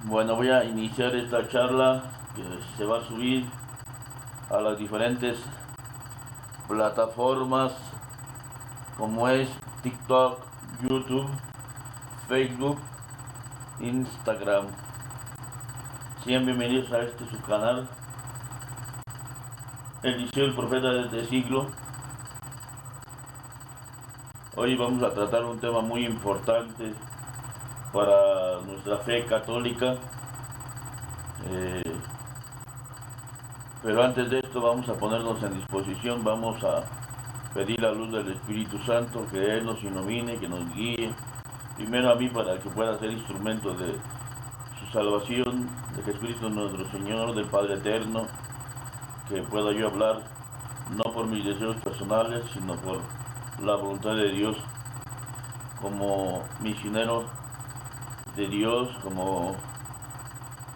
Bueno, voy a iniciar esta charla que se va a subir a las diferentes plataformas como es TikTok, YouTube, Facebook, Instagram. Sean bienvenidos a este su canal, Eliseo el Profeta de este siglo. Hoy vamos a tratar un tema muy importante para nuestra fe católica. Eh, pero antes de esto vamos a ponernos en disposición, vamos a pedir la luz del Espíritu Santo, que Él nos ilumine, que nos guíe. Primero a mí para que pueda ser instrumento de su salvación, de Jesucristo nuestro Señor, del Padre Eterno, que pueda yo hablar no por mis deseos personales, sino por la voluntad de Dios, como misionero de Dios, como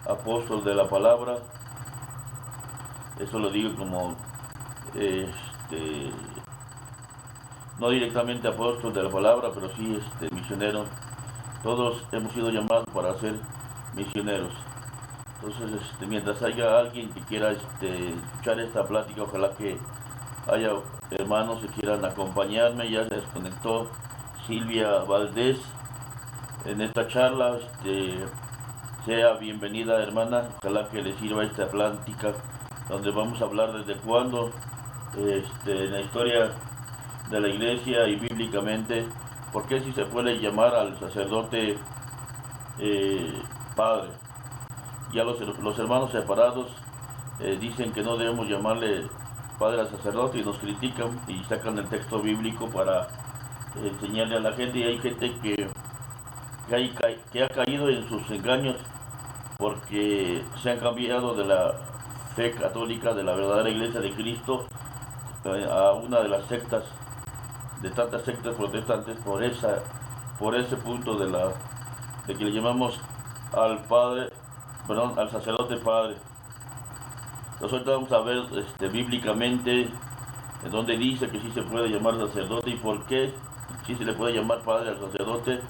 apóstol de la palabra. Eso lo digo como no directamente apóstol de la palabra, pero sí misionero. Todos hemos sido llamados para ser misioneros. Entonces, mientras haya alguien que quiera escuchar esta plática, ojalá que haya hermanos que quieran acompañarme. Ya se desconectó Silvia Valdés en esta charla. Sea bienvenida, hermana. Ojalá que le sirva esta plática donde vamos a hablar desde cuándo en la historia de la iglesia y bíblicamente, por qué si se puede llamar al sacerdote padre. Ya los hermanos separados dicen que no debemos llamarle padre al sacerdote y nos critican y sacan el texto bíblico para enseñarle a la gente, y hay gente que ha caído en sus engaños porque se han cambiado de la fe católica, de la verdadera iglesia de Cristo, a una de las sectas, de tantas sectas protestantes, por ese punto de que le llamamos al padre, perdón, al sacerdote padre. Entonces ahorita vamos a ver bíblicamente en donde dice que sí se puede llamar sacerdote y por qué sí se le puede llamar padre al sacerdote.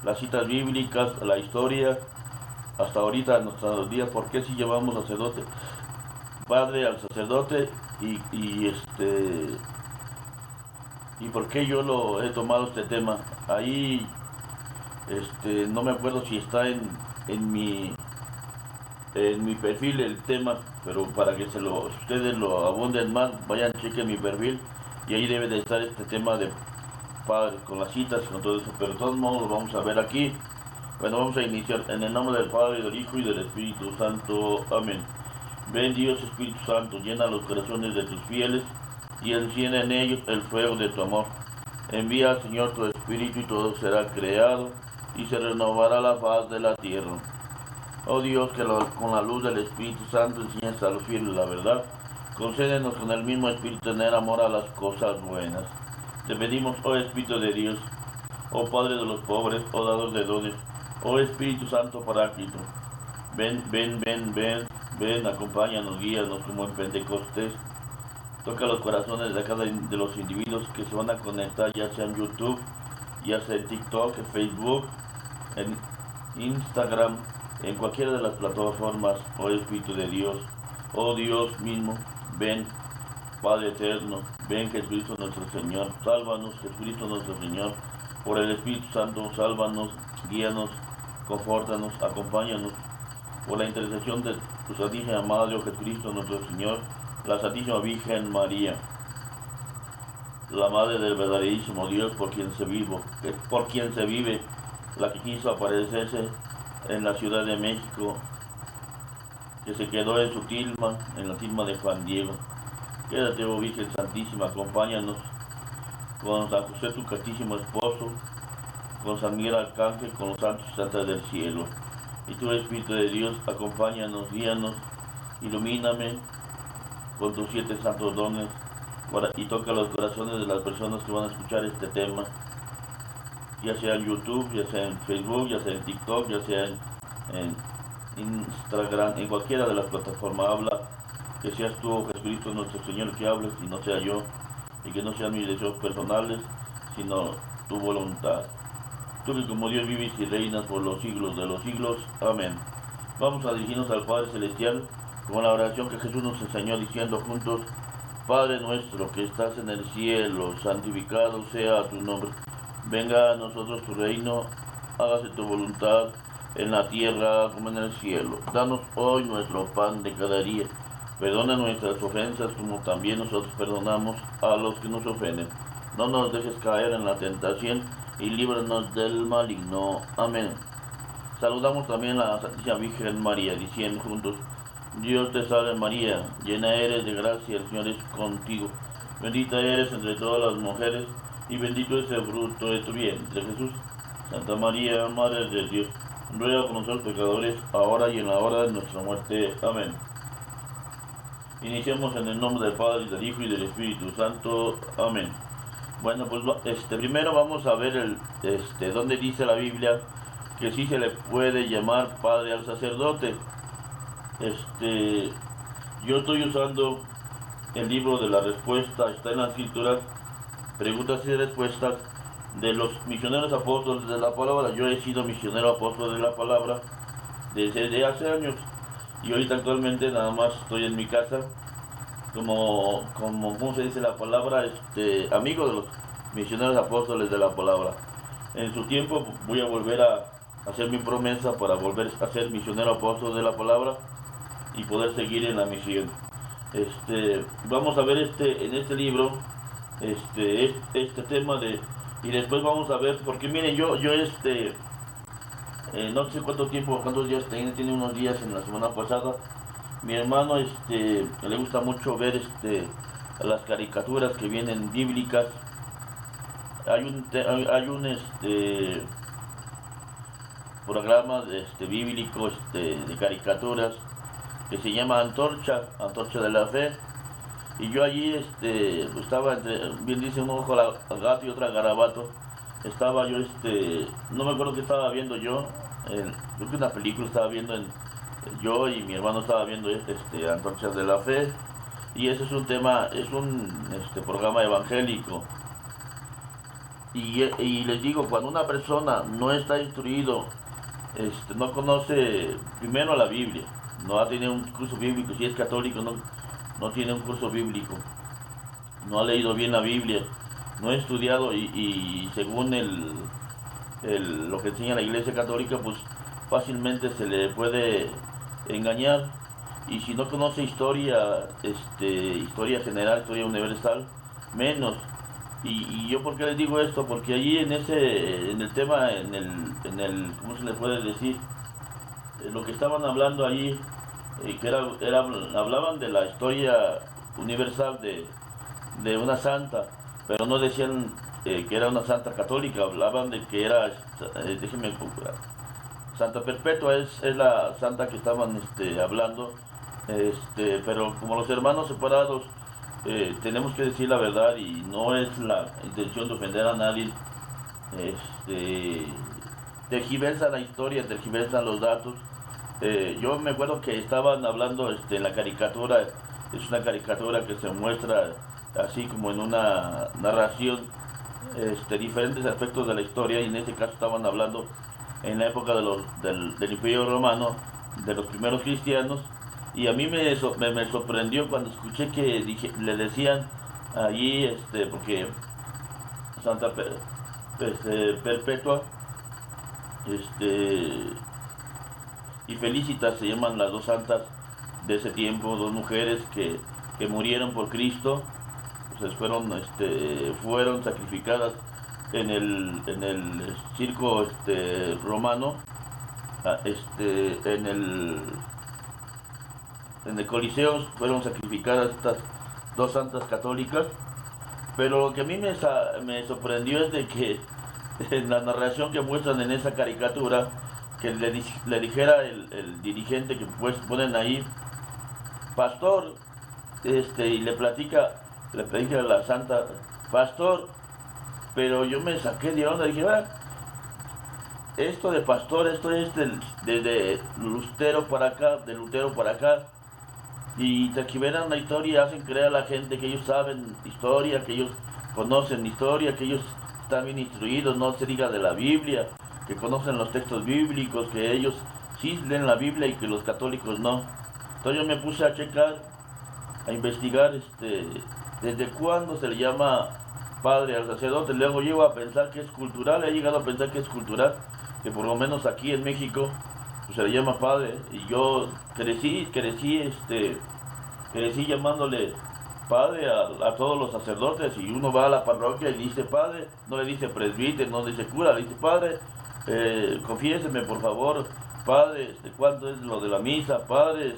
Las citas bíblicas, la historia, hasta ahorita, en nuestros días, por qué sí llamamos sacerdote padre al sacerdote y por qué yo lo he tomado este tema. Ahí no me acuerdo si está en mi en mi perfil el tema, pero para que ustedes lo abunden más, vayan, chequen mi perfil y ahí debe de estar este tema de padre, con las citas y con todo eso, pero de todos modos lo vamos a ver aquí. Bueno, vamos a iniciar en el nombre del Padre, del Hijo y del Espíritu Santo. Amén. Ven Dios Espíritu Santo, llena los corazones de tus fieles y enciende en ellos el fuego de tu amor. Envía, Señor, tu Espíritu y todo será creado y se renovará la faz de la tierra. Oh Dios, que con la luz del Espíritu Santo enseñas a los fieles la verdad, concédenos con el mismo Espíritu tener amor a las cosas buenas. Te pedimos, oh Espíritu de Dios, oh Padre de los pobres, oh dador de dones, oh Espíritu Santo Paráclito, ven, ven, ven, ven, ven, acompáñanos, guíanos como en Pentecostés. Toca los corazones de cada de los individuos que se van a conectar, ya sea en YouTube, ya sea en TikTok, en Facebook, en Instagram, en cualquiera de las plataformas. Oh Espíritu de Dios, oh Dios mismo, ven, Padre eterno, ven Jesucristo nuestro Señor, sálvanos Jesucristo nuestro Señor, por el Espíritu Santo, sálvanos, guíanos, confórtanos, acompáñanos, por la intercesión de tu Santísima Madre, oh Jesucristo nuestro Señor, la Santísima Virgen María, la Madre del verdaderísimo Dios, por quien se vive, la que quiso aparecerse en la Ciudad de México, que se quedó en su tilma, en la tilma de Juan Diego. Quédate, oh Virgen Santísima, acompáñanos con San José, tu castísimo esposo, con San Miguel Arcángel, con los santos y santas del cielo. Y tú, Espíritu de Dios, acompáñanos, guíanos, ilumíname con tus 7 santos dones y toca los corazones de las personas que van a escuchar este tema, ya sea en YouTube, ya sea en Facebook, ya sea en TikTok, ya sea en Instagram, en cualquiera de las plataformas. Habla, que seas tú, Jesucristo nuestro Señor, que hables y no sea yo, y que no sean mis deseos personales, sino tu voluntad. tú que como Dios vives y reinas por los siglos de los siglos. Amén. Vamos a dirigirnos al Padre Celestial con la oración que Jesús nos enseñó diciendo juntos: Padre nuestro que estás en el cielo, santificado sea tu nombre. Venga a nosotros tu reino, hágase tu voluntad en la tierra como en el cielo. Danos hoy nuestro pan de cada día. Perdona nuestras ofensas como también nosotros perdonamos a los que nos ofenden. No nos dejes caer en la tentación y líbranos del maligno. Amén. Saludamos también a la Santísima Virgen María, diciendo juntos: Dios te salve María, llena eres de gracia, el Señor es contigo. Bendita eres entre todas las mujeres, y bendito es el fruto de tu vientre, Jesús. Santa María, Madre de Dios, ruega por nosotros pecadores, ahora y en la hora de nuestra muerte. Amén. Iniciamos en el nombre del Padre, y del Hijo, y del Espíritu Santo. Amén. Bueno, pues primero vamos a ver donde dice la Biblia que sí se le puede llamar padre al sacerdote. Yo estoy usando el libro de la respuesta, está en la escritura, preguntas y respuestas de los misioneros apóstoles de la palabra. Yo he sido misionero apóstol de la palabra desde hace años, y ahorita actualmente nada más estoy en mi casa como ¿cómo se dice la palabra? Amigo de los misioneros apóstoles de la palabra. En su tiempo voy a volver a hacer mi promesa para volver a ser misionero apóstol de la palabra y poder seguir en la misión. Vamos a ver en este libro este tema y después vamos a ver, porque miren, yo no sé cuántos días tiene unos días en la semana pasada. Mi hermano le gusta mucho ver las caricaturas que vienen bíblicas. Hay un programa bíblico de caricaturas que se llama Antorcha de la Fe, y yo allí estaba bien dice un ojo al gato y otra al garabato. Estaba yo no me acuerdo qué estaba viendo yo, creo que una película estaba viendo yo y mi hermano estaba viendo Antorchas de la Fe, y ese es un tema, es un programa evangélico. Y les digo, cuando una persona no está instruido, no conoce primero la Biblia, no ha tenido un curso bíblico, si es católico no tiene un curso bíblico, no ha leído bien la Biblia, no ha estudiado y según lo que enseña la Iglesia Católica, pues fácilmente se le puede engañar. Y si no conoce historia general, historia universal, menos. Y yo, ¿por qué les digo esto? Porque allí en el tema, ¿cómo se le puede decir? Lo que estaban hablando allí, que hablaban de la historia universal de una santa, pero no decían que era una santa católica, hablaban de que era, déjenme procurar, Santa Perpetua es la santa que estaban hablando, pero como los hermanos separados, tenemos que decir la verdad, y no es la intención de ofender a nadie. Tergiversan la historia, tergiversan los datos. Yo me acuerdo que estaban hablando en la caricatura, es una caricatura que se muestra así como en una narración diferentes aspectos de la historia, y en este caso estaban hablando en la época del Imperio Romano, de los primeros cristianos. Y a mí me sorprendió cuando escuché que le decían allí, porque Santa Perpetua y Felicitas se llaman las dos santas de ese tiempo, dos mujeres que murieron por Cristo, pues fueron sacrificadas en el circo romano, en el Coliseo fueron sacrificadas estas dos santas católicas. Pero lo que a mí me sorprendió es de que en la narración que muestran en esa caricatura, que le dijera el dirigente que pues ponen ahí, pastor, y le platica a la santa, pastor, pero yo me saqué de onda, dije, esto de pastor, esto es de Lutero para acá, y tergiversan la historia y hacen creer a la gente que ellos saben historia, que ellos conocen historia, que ellos están bien instruidos, no se diga de la Biblia, que conocen los textos bíblicos, que ellos sí leen la Biblia y que los católicos no. Entonces yo me puse a checar, a investigar desde cuándo se le llama padre al sacerdote. Luego llego a pensar que es cultural, he llegado a pensar que es cultural, que por lo menos aquí en México pues, se le llama padre. Y yo crecí llamándole padre a todos los sacerdotes, y uno va a la parroquia y dice padre, no le dice presbítero, no le dice cura, le dice padre, confiéseme por favor, padre, cuánto es lo de la misa, padre,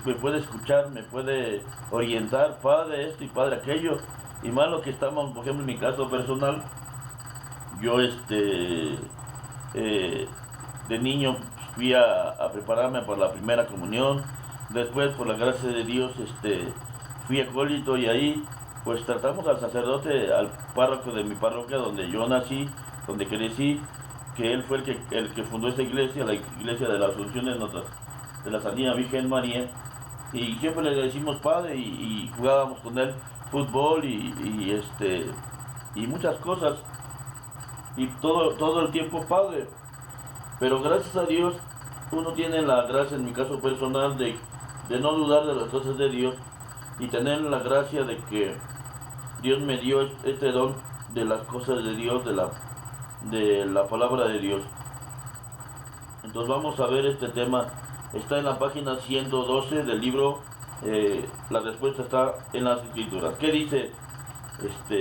me puede escuchar, me puede orientar, padre esto y padre aquello. Y más lo que estamos, por ejemplo, en mi caso personal, yo de niño fui a prepararme para la primera comunión. Después, por la gracia de Dios, fui acólito, y ahí pues tratamos al sacerdote, al párroco de mi parroquia donde yo nací, donde crecí, que él fue el que fundó esta iglesia, la iglesia de la Asunción de la Santísima Virgen María, y siempre le decimos padre, y jugábamos con él fútbol y muchas cosas, y todo el tiempo padre. Pero gracias a Dios uno tiene la gracia, en mi caso personal, de no dudar de las cosas de Dios, y tener la gracia de que Dios me dio este don de las cosas de Dios, de la palabra de Dios. Entonces vamos a ver este tema. Está en la página 112 del libro. La respuesta está en las escrituras. ¿Qué dice?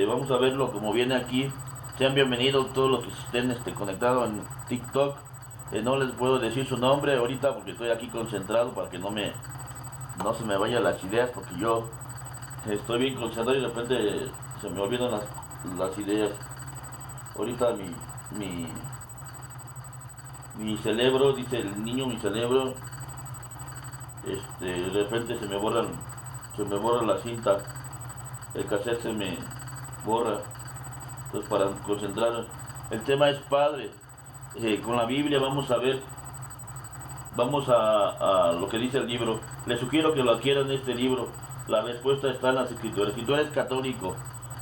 Vamos a verlo como viene aquí. Sean bienvenidos todos los que estén conectados en TikTok. No les puedo decir su nombre ahorita porque estoy aquí concentrado para que no se me vayan las ideas, porque yo estoy bien concentrado y de repente se me olvidan las ideas. Ahorita mi cerebro, dice el niño, mi cerebro, de repente se me borra la cinta, el cassette se me borra. Entonces, para concentrar, el tema es padre. Con la Biblia vamos a ver, vamos a lo que dice el libro. Les sugiero que lo adquieran, este libro. La respuesta está en las escrituras. Si tú eres católico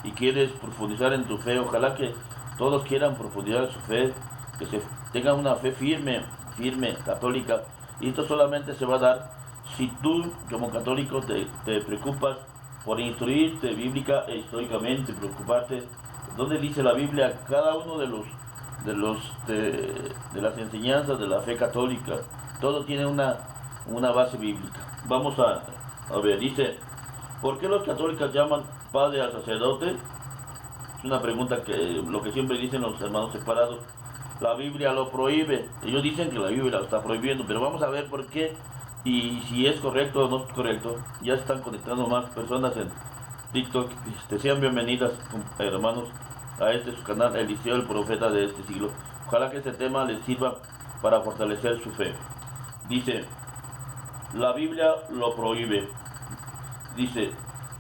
y quieres profundizar en tu fe, ojalá que todos quieran profundizar en su fe, que se tengan una fe firme, católica. Y esto solamente se va a dar si tú, como católico, te preocupas por instruirte bíblica e históricamente, preocuparte dónde dice la Biblia cada uno de las enseñanzas de la fe católica. Todo tiene una base bíblica. Vamos a ver, dice, ¿por qué los católicos llaman padre al sacerdote? Es una pregunta que lo que siempre dicen los hermanos separados. La Biblia lo prohíbe. Ellos dicen que la Biblia lo está prohibiendo, pero vamos a ver por qué y si es correcto o no es correcto. Ya están conectando más personas en TikTok. Sean bienvenidas, hermanos, a su canal, Eliseo, el profeta de este siglo. Ojalá que este tema les sirva para fortalecer su fe. Dice, la Biblia lo prohíbe. Dice,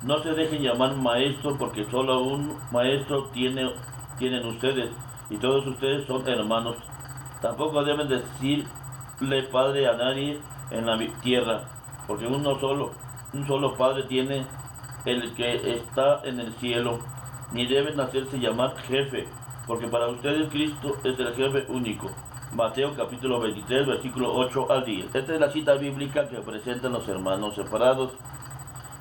no se dejen llamar maestro, porque solo un maestro tienen ustedes, y todos ustedes son hermanos. Tampoco deben decirle padre a nadie en la tierra, porque un solo padre tiene, el que está en el cielo. Ni deben hacerse llamar jefe, porque para ustedes Cristo es el jefe único. Mateo capítulo 23, versículo 8 al 10. Esta es la cita bíblica que presentan los hermanos separados.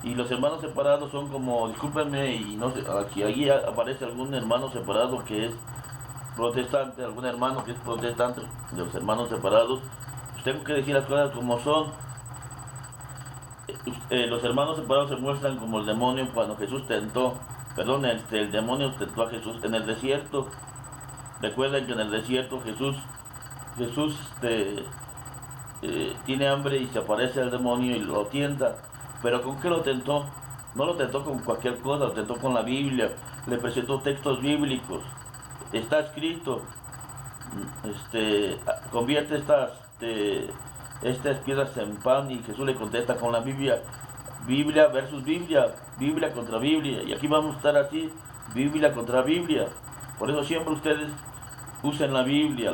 Y los hermanos separados son como, discúlpenme, y no sé, aquí aparece algún hermano separado que es protestante, algún hermano que es protestante de los hermanos separados. Pues tengo que decir las cosas como son. Los hermanos separados se muestran como el demonio cuando Jesús tentó. El demonio tentó a Jesús en el desierto. Recuerden que en el desierto Jesús tiene hambre y se aparece el demonio y lo tienta. Pero ¿con qué lo tentó? No lo tentó con cualquier cosa, lo tentó con la Biblia. Le presentó textos bíblicos. Está escrito, convierte estas piedras en pan, y Jesús le contesta con la Biblia. Biblia versus Biblia, Biblia contra Biblia, y aquí vamos a estar así, Biblia contra Biblia. Por eso siempre ustedes usen la Biblia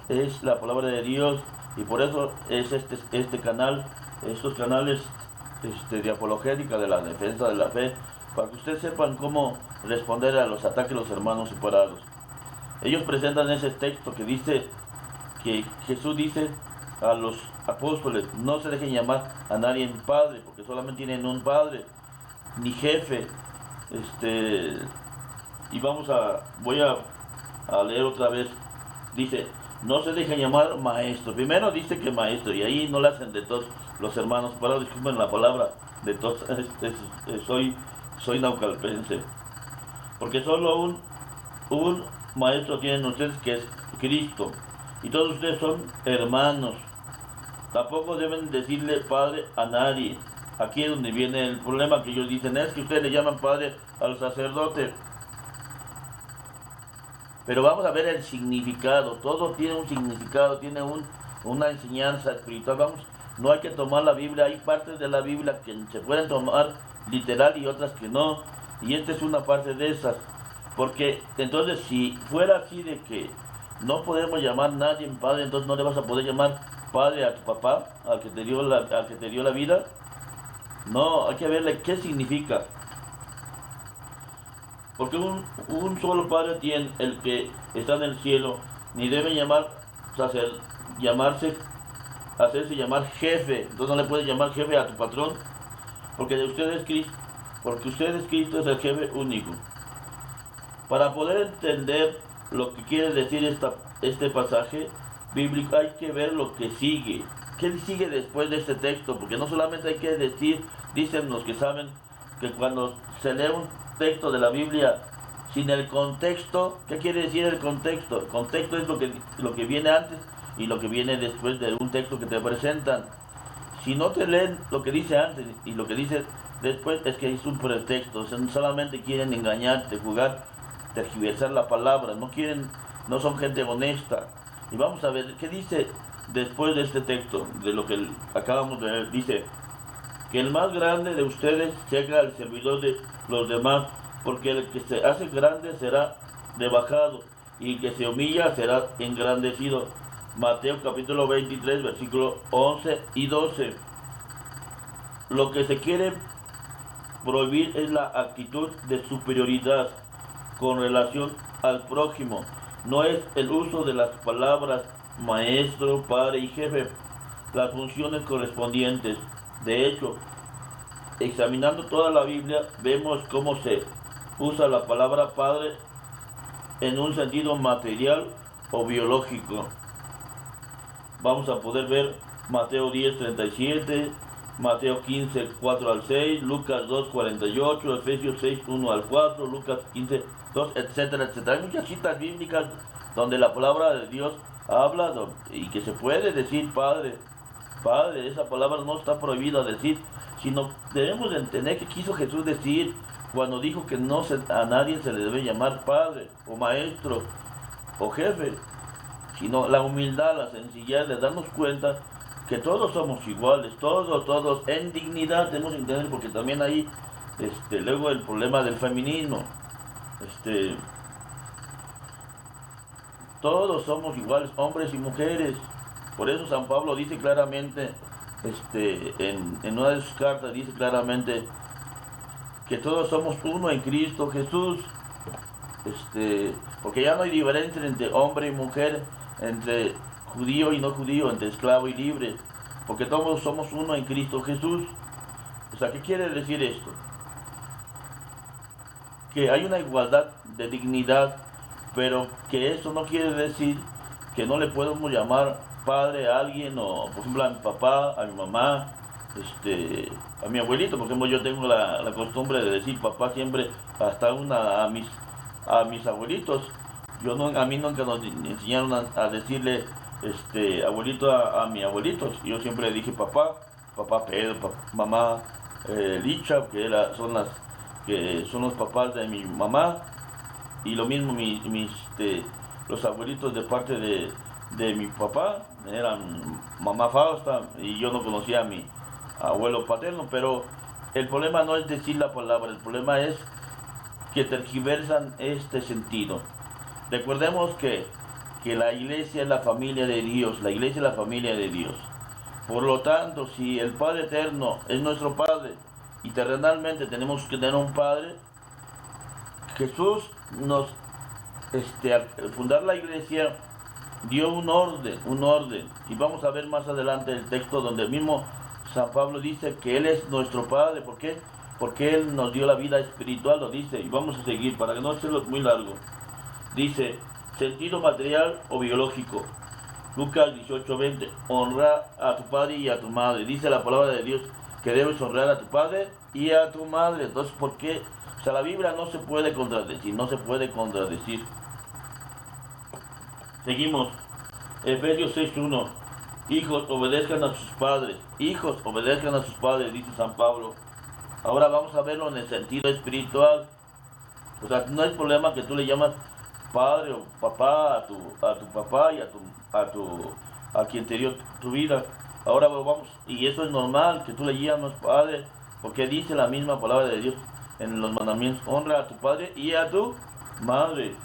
es la palabra de Dios, y por eso es estos canales de apologética, de la defensa de la fe, para que ustedes sepan cómo responder a los ataques de los hermanos separados. Ellos presentan ese texto que dice que Jesús dice a los apóstoles: no se dejen llamar a nadie padre, porque solamente tienen un padre, ni jefe. Y voy a leer otra vez. Dice: no se dejen llamar maestro. Primero dice que maestro, y ahí no le hacen de todos los hermanos separados. Disculpen la palabra de todos. Soy naucalpense. Porque solo un maestro tienen ustedes, que es Cristo. Y todos ustedes son hermanos. Tampoco deben decirle padre a nadie. Aquí es donde viene el problema, que ellos dicen: es que ustedes le llaman padre al sacerdote. Pero vamos a ver el significado. Todo tiene un significado, tiene una enseñanza espiritual. No hay que tomar la Biblia. Hay partes de la Biblia que se pueden tomar literal y otras que no. Y esta es una parte de esas. Porque entonces, si fuera así de que no podemos llamar a nadie padre, entonces no le vas a poder llamar padre a tu papá, al que te dio la vida. No, hay que verle qué significa. Porque un solo Padre tiene, el que está en el cielo, ni debe hacerse llamar jefe. Entonces no le puedes llamar jefe a tu patrón, porque usted es Cristo es el jefe único. Para poder entender lo que quiere decir este pasaje bíblico, hay que ver lo que sigue. ¿Qué sigue después de este texto? Porque no solamente hay que decir, dicen los que saben, que cuando se lee un texto de la Biblia sin el contexto, ¿qué quiere decir el contexto? El contexto es lo que viene antes y lo que viene después de un texto que te presentan. Si no te leen lo que dice antes y lo que dice después, es que es un pretexto. O sea, solamente quieren engañarte, jugar, tergiversar la palabra. No son gente honesta. Y vamos a ver qué dice después de este texto, de lo que acabamos de ver. Dice: que el más grande de ustedes sea el servidor de los demás, porque el que se hace grande será rebajado, y el que se humilla será engrandecido. Mateo capítulo 23, versículos 11 y 12. Lo que se quiere prohibir es la actitud de superioridad con relación al prójimo. No es el uso de las palabras maestro, padre y jefe, las funciones correspondientes. De hecho, examinando toda la Biblia, vemos cómo se usa la palabra padre en un sentido material o biológico. Vamos a poder ver Mateo 10:37, Mateo 15, 4 al 6, Lucas 2, 48, Efesios 6, 1 al 4, Lucas 15, 2, etcétera, etcétera. Hay muchas citas bíblicas donde la palabra de Dios habla y que se puede decir padre. Padre, esa palabra no está prohibida decir, sino debemos de entender qué quiso Jesús decir cuando dijo que a nadie se le debe llamar padre o maestro o jefe, sino la humildad, la sencillez de darnos cuenta que todos somos iguales, todos en dignidad. Debemos entender, porque también hay luego el problema del feminismo. Todos somos iguales, hombres y mujeres. Por eso San Pablo dice claramente, en una de sus cartas dice claramente que todos somos uno en Cristo Jesús. Porque ya no hay diferencia entre hombre y mujer, entre judío y no judío, entre esclavo y libre, porque todos somos uno en Cristo Jesús. O sea, ¿qué quiere decir esto? Que hay una igualdad de dignidad, pero que eso no quiere decir que no le podemos llamar padre a alguien, o por ejemplo a mi papá, a mi mamá, a mi abuelito. Por ejemplo, yo tengo la costumbre de decir papá siempre, hasta a mis abuelitos. A mí nunca nos enseñaron a decirle abuelito a mi abuelitos. Yo siempre le dije papá Pedro, mamá Licha, que son los papás de mi mamá. Y lo mismo los abuelitos de parte de mi papá eran mamá Fausta, y yo no conocía a mi abuelo paterno. Pero el problema no es decir la palabra, el problema es que tergiversan este sentido. Recordemos que la iglesia es la familia de Dios, la iglesia es la familia de Dios. Por lo tanto, si el Padre Eterno es nuestro Padre y terrenalmente tenemos que tener un Padre, Jesús nos, al fundar la iglesia, dio un orden. Y vamos a ver más adelante el texto donde el mismo San Pablo dice que Él es nuestro Padre. ¿Por qué? Porque Él nos dio la vida espiritual, lo dice. Y vamos a seguir para que no hacerlo muy largo. Dice, sentido material o biológico. Lucas 18:20, honra a tu padre y a tu madre. Dice la palabra de Dios que debes honrar a tu padre y a tu madre. Entonces, ¿por qué? O sea, la Biblia no se puede contradecir. Seguimos. Efesios 6:1. Hijos, obedezcan a sus padres. Hijos, obedezcan a sus padres, dice San Pablo. Ahora vamos a verlo en el sentido espiritual. O sea, no hay problema que tú le llamas padre o papá a tu papá y a quien te dio tu vida. Ahora vamos, y eso es normal que tú le llames padre, porque dice la misma palabra de Dios en los mandamientos: honra a tu padre y a tu madre.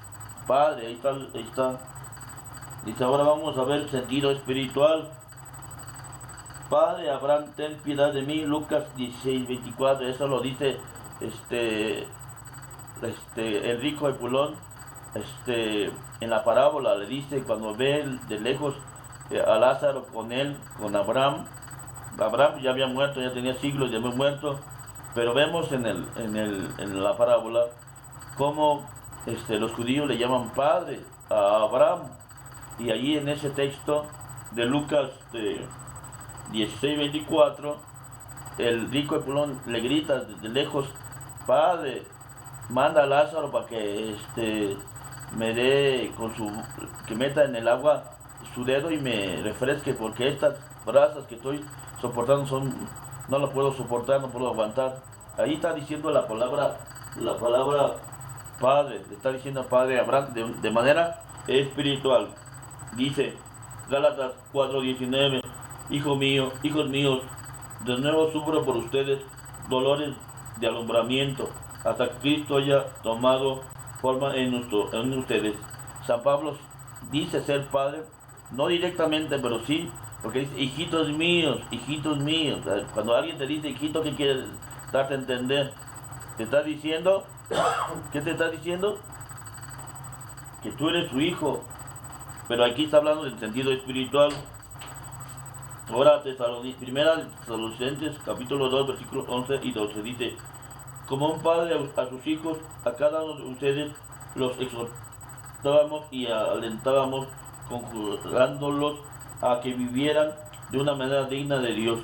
Padre, ahí está. Dice, ahora vamos a ver el sentido espiritual. Padre Abraham, ten piedad de mí. Lucas 16:24. Eso lo dice el rico Epulón, en la parábola le dice, cuando ve de lejos a Lázaro con Abraham. Abraham ya había muerto, ya tenía siglos, ya había muerto, pero vemos en la parábola cómo los judíos le llaman padre a Abraham. Y allí en ese texto de Lucas 16:24, el rico Epulón le grita desde lejos: Padre, manda a Lázaro para que me dé que meta en el agua su dedo y me refresque, porque estas brasas que estoy soportando no lo puedo soportar, no puedo aguantar. Ahí está diciendo la palabra padre, le está diciendo padre a Abraham de manera espiritual. Dice Gálatas 4:19, hijos míos, de nuevo sufro por ustedes dolores de alumbramiento, hasta que Cristo haya tomado forma en ustedes. San Pablo dice ser padre, no directamente, pero sí, porque dice hijitos míos. Cuando alguien te dice hijito, ¿qué quiere darte a entender? Te está diciendo, ¿qué te está diciendo? Que tú eres su hijo. Pero aquí está hablando del sentido espiritual. Ahora, Primera de Tesalonicenses, capítulo 2, versículos 11 y 12, dice: como un padre a sus hijos, a cada uno de ustedes los exhortábamos y alentábamos, conjurándolos a que vivieran de una manera digna de Dios,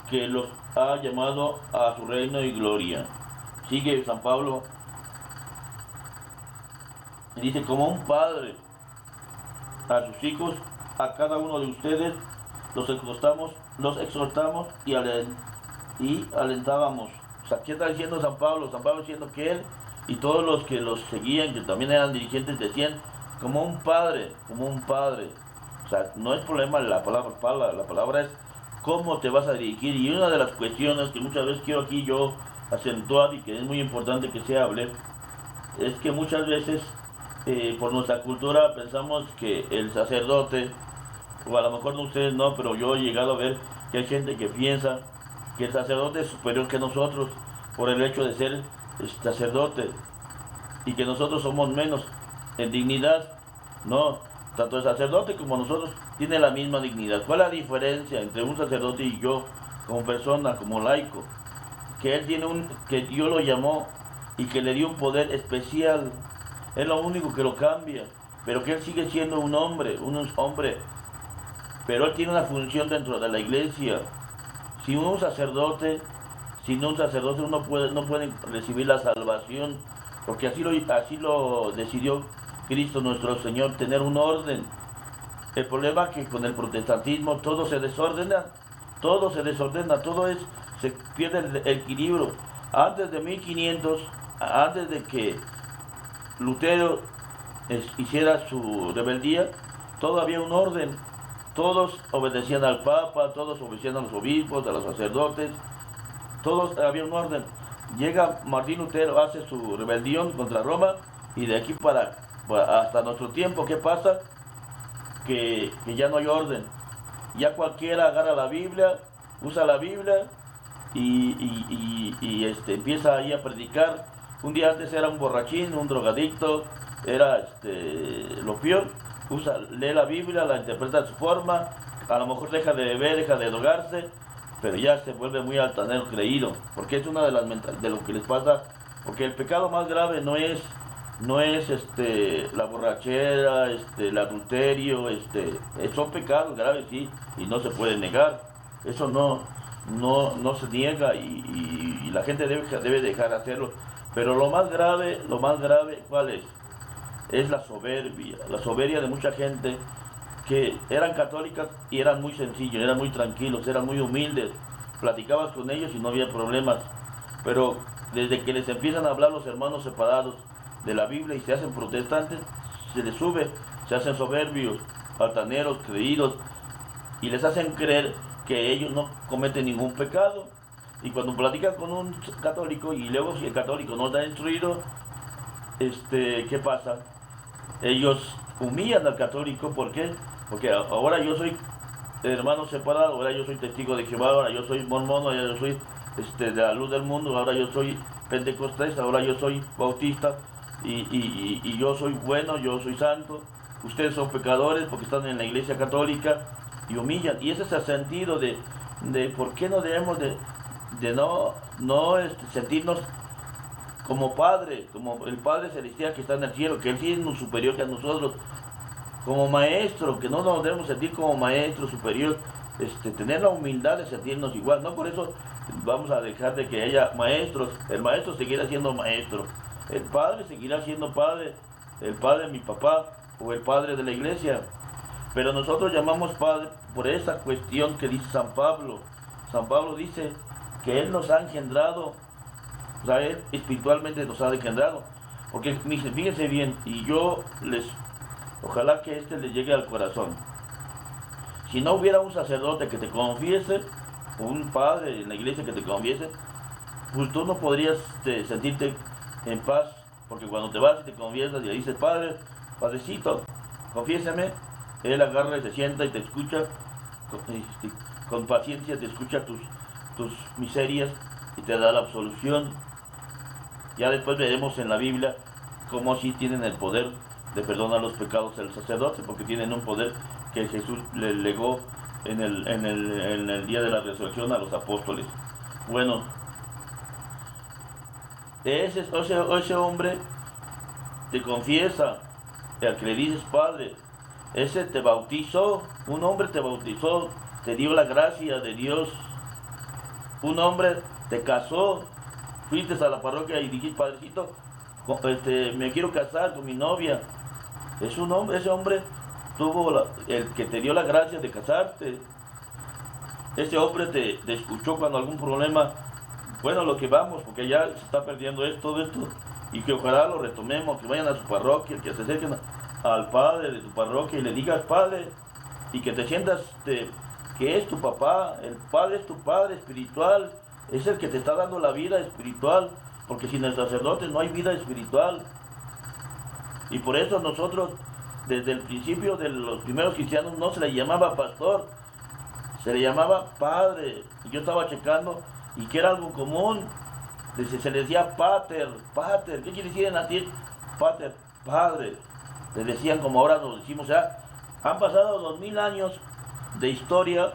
que los ha llamado a su reino y gloria. Sigue San Pablo, dice: como un padre a sus hijos, a cada uno de ustedes los exhortamos y alentábamos. O sea, ¿qué está diciendo San Pablo? San Pablo diciendo que él y todos los que los seguían, que también eran dirigentes, decían como un padre. O sea, no es problema la palabra es cómo te vas a dirigir. Y una de las cuestiones que muchas veces quiero aquí yo acentuar, y que es muy importante que se hable, es que muchas veces por nuestra cultura pensamos que el sacerdote, o a lo mejor no ustedes no, pero yo he llegado a ver que hay gente que piensa que el sacerdote es superior que nosotros por el hecho de ser sacerdote, y que nosotros somos menos en dignidad. No, tanto el sacerdote como nosotros tienen la misma dignidad. ¿Cuál es la diferencia entre un sacerdote y yo como persona, como laico? Que él tiene que Dios lo llamó y que le dio un poder especial. Es lo único que lo cambia, pero que él sigue siendo un hombre, pero él tiene una función dentro de la iglesia. Sin un sacerdote uno no puede recibir la salvación, porque así lo decidió Cristo nuestro Señor, tener un orden. El problema es que con el protestantismo todo se desordena, se pierde el equilibrio. Antes de 1500, antes de que Lutero hiciera su rebeldía, todo había un orden. Todos obedecían al Papa, todos obedecían a los obispos, a los sacerdotes, todos había un orden. Llega Martín Lutero, hace su rebelión contra Roma, y de aquí hasta nuestro tiempo, ¿qué pasa? Que ya no hay orden. Ya cualquiera agarra la Biblia, usa la Biblia, empieza ahí a predicar. Un día antes era un borrachín, un drogadicto, era lo peor. Lee la Biblia, la interpreta a su forma, a lo mejor deja de beber, deja de drogarse, pero ya se vuelve muy altanero creído, porque es una de las de lo que les pasa, porque el pecado más grave no es la borrachera, el adulterio, son pecados graves, sí, y no se puede negar. Eso no se niega, y la gente debe dejar de hacerlo. Pero lo más grave, ¿cuál es? Es la soberbia de mucha gente que eran católicas y eran muy sencillos, eran muy tranquilos, eran muy humildes. Platicabas con ellos y no había problemas. Pero desde que les empiezan a hablar los hermanos separados de la Biblia y se hacen protestantes, se les sube, se hacen soberbios, altaneros, creídos, y les hacen creer que ellos no cometen ningún pecado. Y cuando platican con un católico, y luego si el católico no está instruido, ¿qué pasa? Ellos humillan al católico. ¿Por qué? Porque ahora yo soy hermano separado, ahora yo soy testigo de Jehová, ahora yo soy mormón, ahora yo soy de la luz del mundo, ahora yo soy pentecostés, ahora yo soy bautista, y yo soy bueno, yo soy santo. Ustedes son pecadores porque están en la iglesia católica, y humillan. Y ese es el sentido de por qué no debemos de no sentirnos como Padre, como el Padre Celestial que está en el cielo, que Él sí es superior que a nosotros, como Maestro, que no nos debemos sentir como Maestro superior, tener la humildad de sentirnos igual. No por eso vamos a dejar de que haya maestros. El Maestro seguirá siendo Maestro, el Padre seguirá siendo Padre, el Padre de mi papá o el Padre de la iglesia. Pero nosotros llamamos Padre por esa cuestión que dice San Pablo. San Pablo dice que Él nos ha engendrado, o sea, Él espiritualmente nos ha engendrado. Porque fíjense bien, y ojalá que les llegue al corazón. Si no hubiera un sacerdote que te confiese, o un padre en la iglesia que te confiese, pues tú no podrías sentirte en paz. Porque cuando te vas y te confiesas y le dices, Padre, Padrecito, confiéseme, Él agarra y se sienta y te escucha con paciencia, te escucha tus miserias y te da la absolución. Ya después veremos en la Biblia cómo sí tienen el poder de perdonar los pecados del sacerdote, porque tienen un poder que Jesús le legó en el día de la resurrección a los apóstoles. Bueno, ese hombre te confiesa, al que le dices Padre, ese te bautizó, un hombre te bautizó, te dio la gracia de Dios. Un hombre te casó, fuiste a la parroquia y dijiste, Padrecito, me quiero casar con mi novia. Ese hombre tuvo el que te dio la gracia de casarte. Ese hombre te escuchó cuando algún problema, bueno, lo que vamos, porque ya se está perdiendo todo esto, y que ojalá lo retomemos, que vayan a su parroquia, que se acerquen al padre de tu parroquia y le digas, Padre, y que te sientas que es tu papá. El Padre es tu Padre espiritual, es el que te está dando la vida espiritual, porque sin el sacerdote no hay vida espiritual. Y por eso nosotros, desde el principio de los primeros cristianos, no se le llamaba pastor, se le llamaba Padre. Y yo estaba checando, y que era algo común, se le decía Pater. ¿Qué quiere decir en latín? Pater, Padre. Le decían como ahora nos decimos, ya han pasado 2000 años de historia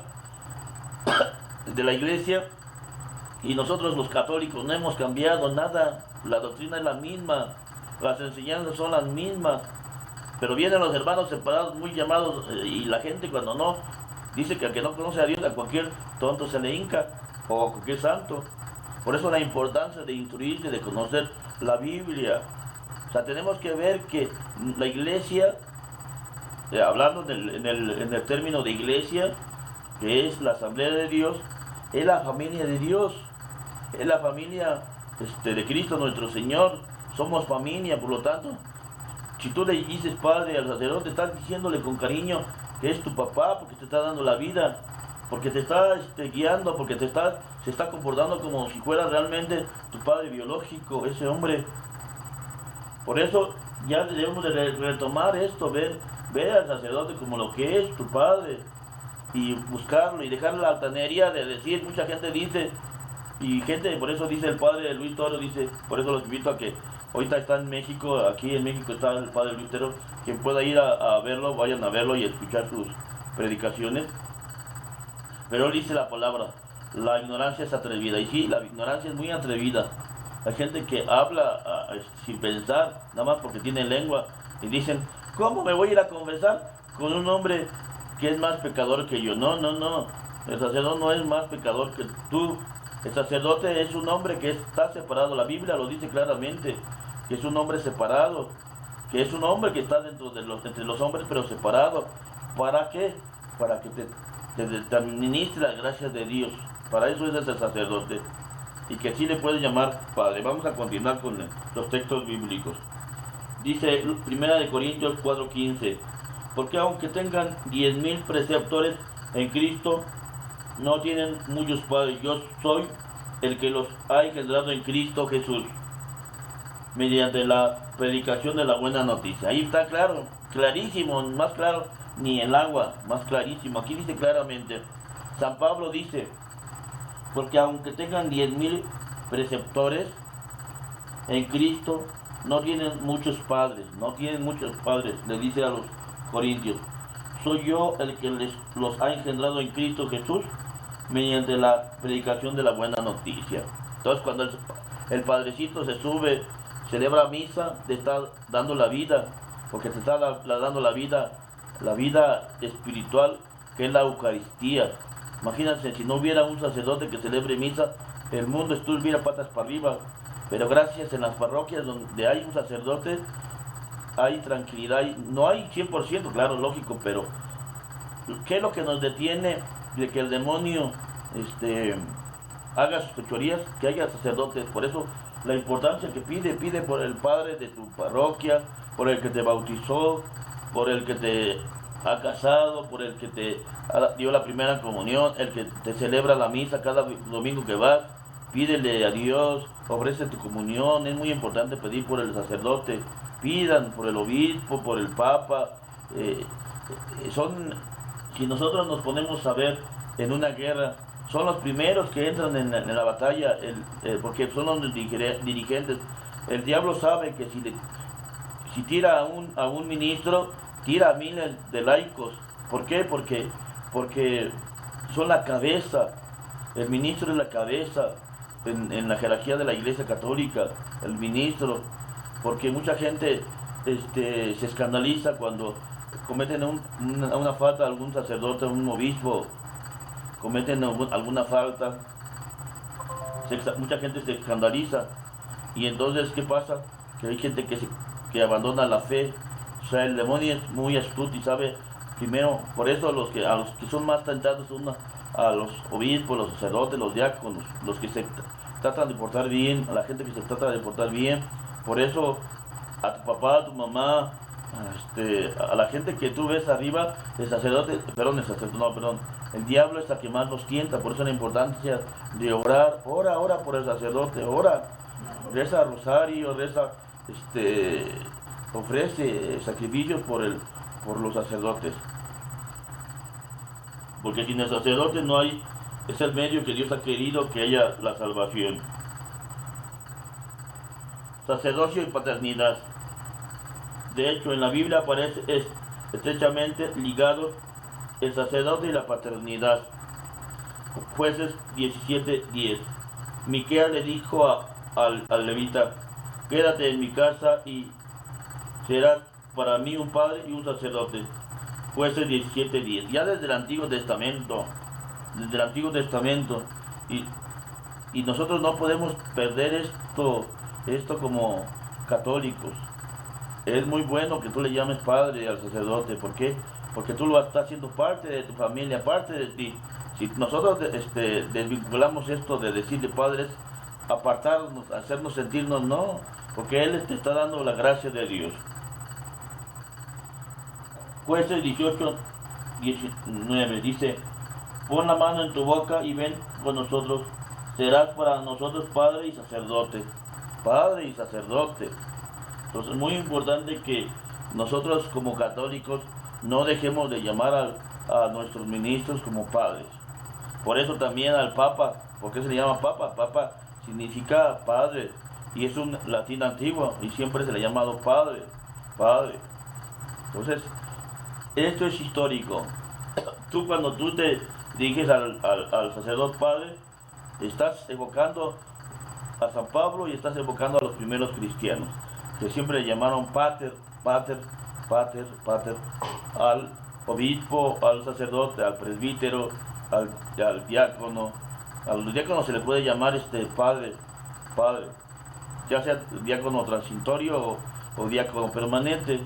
de la iglesia, y nosotros los católicos no hemos cambiado nada. La doctrina es la misma, las enseñanzas son las mismas, pero vienen los hermanos separados muy llamados, y la gente cuando no, dice que al que no conoce a Dios, a cualquier tonto se le hinca, o a cualquier santo. Por eso la importancia de instruirse, de conocer la Biblia. O sea, tenemos que ver que la iglesia, hablando en el término de iglesia, que es la asamblea de Dios, es la familia de Dios, es la familia de Cristo nuestro Señor. Somos familia, por lo tanto, si tú le dices Padre al sacerdote, estás diciéndole con cariño que es tu papá, porque te está dando la vida, porque te está guiando, porque se está comportando como si fuera realmente tu padre biológico, ese hombre. Por eso ya debemos de retomar esto, ver al sacerdote como lo que es tu padre, y buscarlo, y dejar la altanería de decir. Mucha gente dice, Y gente, por eso dice el padre Luis Toro, dice, por eso los invito a que ahorita está en México, aquí en México está el padre Luis Toro, quien pueda ir a verlo, vayan a verlo y escuchar sus predicaciones. Pero él dice la palabra, la ignorancia es atrevida. Y sí, la ignorancia es muy atrevida. Hay gente que habla sin pensar, nada más porque tiene lengua, y dicen, ¿cómo me voy a ir a conversar con un hombre que es más pecador que yo? No, no, no. El sacerdote no es más pecador que tú. El sacerdote es un hombre que está separado. La Biblia lo dice claramente, que es un hombre separado, que es un hombre que está entre los hombres, pero separado. ¿Para qué? Para que te administre las gracias de Dios. Para eso es el sacerdote. Y que así le puede llamar Padre. Vamos a continuar con los textos bíblicos. Dice 1 Corintios 4:15, porque aunque tengan 10,000 preceptores en Cristo, no tienen muchos padres. Yo soy el que los ha engendrado en Cristo Jesús, mediante la predicación de la buena noticia. Ahí está claro, clarísimo, más claro ni el agua, más clarísimo. Aquí dice claramente, San Pablo dice, porque aunque tengan 10,000 preceptores en Cristo, no tienen muchos padres, le dice a los corintios. Soy yo el que los ha engendrado en Cristo Jesús, mediante la predicación de la buena noticia. Entonces cuando el padrecito se sube, celebra misa, te está dando la vida, porque te está dando la vida espiritual, que es la Eucaristía. Imagínense, si no hubiera un sacerdote que celebre misa, el mundo estuviera patas para arriba. Pero gracias, en las parroquias donde hay un sacerdote, hay tranquilidad. No hay 100%, claro, lógico, pero ¿qué es lo que nos detiene de que el demonio haga sus fechorías? Que haya sacerdotes. Por eso la importancia que pide por el padre de tu parroquia, por el que te bautizó, por el que te ha casado, por el que te dio la primera comunión, el que te celebra la misa cada domingo que vas. Pídele a Dios, ofrece tu comunión. Es muy importante pedir por el sacerdote. Pidan por el obispo, por el papa. Si nosotros nos ponemos a ver en una guerra, son los primeros que entran en la batalla, porque son los dirigentes. El diablo sabe que si tira a un ministro, tira a miles de laicos. ¿Por qué? Porque son la cabeza. El ministro es la cabeza en la jerarquía de la Iglesia Católica, el ministro. Porque mucha gente se escandaliza cuando cometen una falta, algún sacerdote, un obispo, cometen alguna falta. Mucha gente se escandaliza. Y entonces, ¿qué pasa? Que hay gente que abandona la fe. O sea, el demonio es muy astuto y sabe primero. Por eso a los que son más tentados son a los obispos, los sacerdotes, los diáconos, los que se tratan de portar bien, a la gente que se trata de portar bien. Por eso a tu papá, a tu mamá, a la gente que tú ves arriba, el diablo es el que más los tienta. Por eso la importancia de orar. Ora por el sacerdote, reza rosario, ofrece sacrificios por los sacerdotes. Porque sin el sacerdote no hay, es el medio que Dios ha querido que haya la salvación. Sacerdocio y paternidad. De hecho, en la Biblia aparece estrechamente ligados el sacerdote y la paternidad. Jueces 17:10. Miqueas le dijo al levita, quédate en mi casa y serás para mí un padre y un sacerdote. Jueces 17:10. Ya desde el Antiguo Testamento. Y nosotros no podemos perder esto como católicos. Es muy bueno que tú le llames padre al sacerdote. ¿Por qué? Porque tú lo estás haciendo parte de tu familia, parte de ti. Si nosotros desvinculamos esto de decirle padres, apartarnos, hacernos sentirnos, no, porque Él te está dando la gracia de Dios. Jueces 18:19 dice, pon la mano en tu boca y ven con nosotros, serás para nosotros padre y sacerdote. Padre y sacerdote. Entonces es muy importante que nosotros como católicos no dejemos de llamar a nuestros ministros como padres. Por eso también al Papa ¿Por qué se le llama papa? Papa significa padre y es un latín antiguo y siempre se le ha llamado padre, padre. Entonces, esto es histórico. Cuando tú te diriges al sacerdote padre, estás evocando a San Pablo y estás evocando a los primeros cristianos, que siempre le llamaron pater, pater, pater, pater, al obispo, al sacerdote, al presbítero, al diácono. A los diáconos se le puede llamar padre, padre, ya sea diácono transitorio o diácono permanente.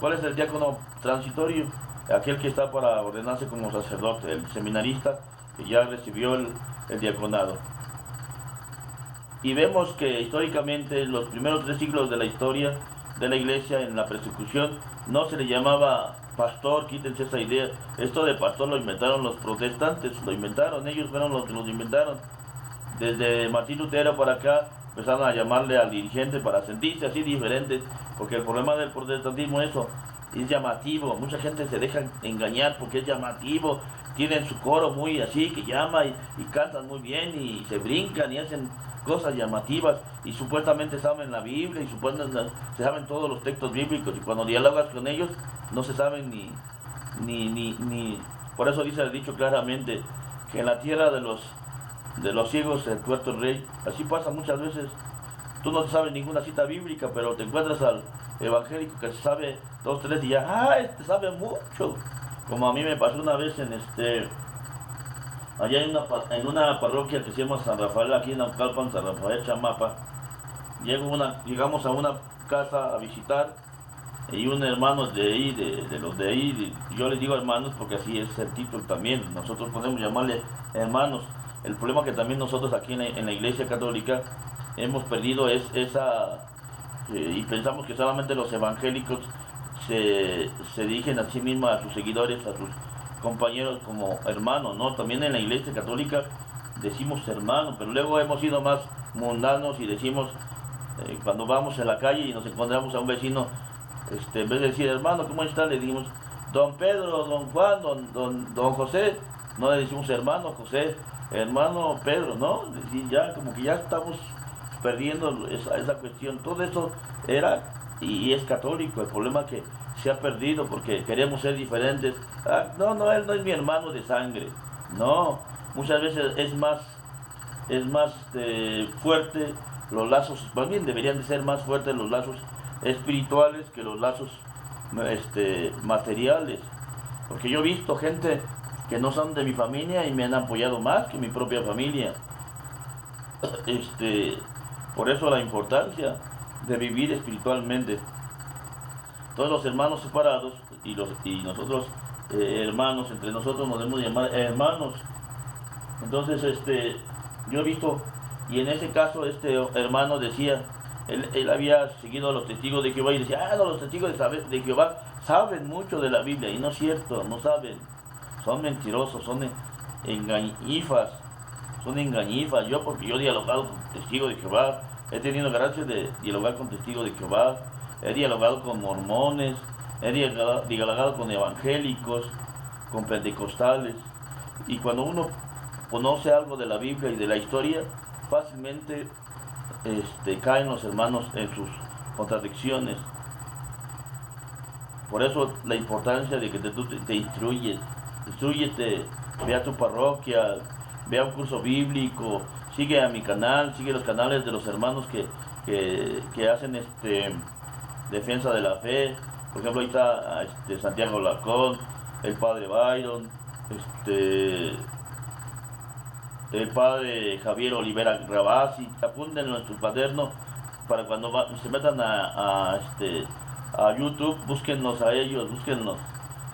¿Cuál es el diácono transitorio? Aquel que está para ordenarse como sacerdote, el seminarista que ya recibió el diaconado. Y vemos que históricamente los primeros 3 siglos de la historia de la iglesia, en la persecución, no se le llamaba pastor. Quítense esa idea. Esto de pastor lo inventaron los protestantes, lo inventaron, ellos fueron los que los inventaron. Desde Martín Lutero para acá empezaron a llamarle al dirigente para sentirse así diferentes, porque el problema del protestantismo es eso, es llamativo. Mucha gente se deja engañar porque es llamativo, tienen su coro muy así que llama y cantan muy bien y se brincan y hacen cosas llamativas y supuestamente saben la Biblia y supuestamente se saben todos los textos bíblicos, y cuando dialogas con ellos no se saben ni. Por eso dice el dicho claramente que en la tierra de los ciegos el tuerto el rey. Así pasa muchas veces. Tú no sabes ninguna cita bíblica, pero te encuentras al evangélico que se sabe 2, 3 y ya, este sabe mucho. Como a mí me pasó una vez allá en una parroquia que se llama San Rafael, aquí en Naucalpan, San Rafael Chamapa. Llegamos a una casa a visitar y un hermano de ahí, de los de ahí, yo les digo hermanos porque así es el título también, nosotros podemos llamarle hermanos. El problema que también nosotros aquí en la iglesia católica hemos perdido es esa, y pensamos que solamente los evangélicos se dirigen a sí mismos, a sus seguidores, a sus compañeros como hermanos, ¿no? También en la iglesia católica decimos hermano, pero luego hemos sido más mundanos y decimos, cuando vamos en la calle y nos encontramos a un vecino, en vez de decir hermano, ¿cómo está? Le decimos don Pedro, don Juan, don José. No le decimos hermano José, hermano Pedro, ¿no? Es decir, ya como que ya estamos perdiendo esa cuestión. Todo eso era y es católico. El problema que se ha perdido porque queremos ser diferentes. No, él no es mi hermano de sangre. No, muchas veces es más fuerte los lazos, más bien deberían de ser más fuertes los lazos espirituales que los lazos materiales. Porque yo he visto gente que no son de mi familia y me han apoyado más que mi propia familia. Por eso la importancia de vivir espiritualmente. Todos los hermanos separados y nosotros hermanos, entre nosotros nos debemos llamar hermanos. Entonces, yo he visto, y en ese caso este hermano decía, él había seguido a los testigos de Jehová y decía, no, los testigos de Jehová saben mucho de la Biblia, y no es cierto, no saben, son mentirosos, son engañifas, porque yo he dialogado con testigos de Jehová, he tenido gracia de dialogar con testigos de Jehová, he dialogado con mormones, he dialogado con evangélicos, con pentecostales, y cuando uno conoce algo de la Biblia y de la historia, fácilmente caen los hermanos en sus contradicciones. Por eso la importancia de que tú te instruyete, ve a tu parroquia, ve a un curso bíblico, sigue a mi canal, sigue los canales de los hermanos que hacen defensa de la fe. Por ejemplo, ahí está Santiago Lacón, el padre Byron, el padre Javier Olivera Rabasi. Apúntenlo en su cuaderno para cuando se metan a YouTube, búsquenlos a ellos,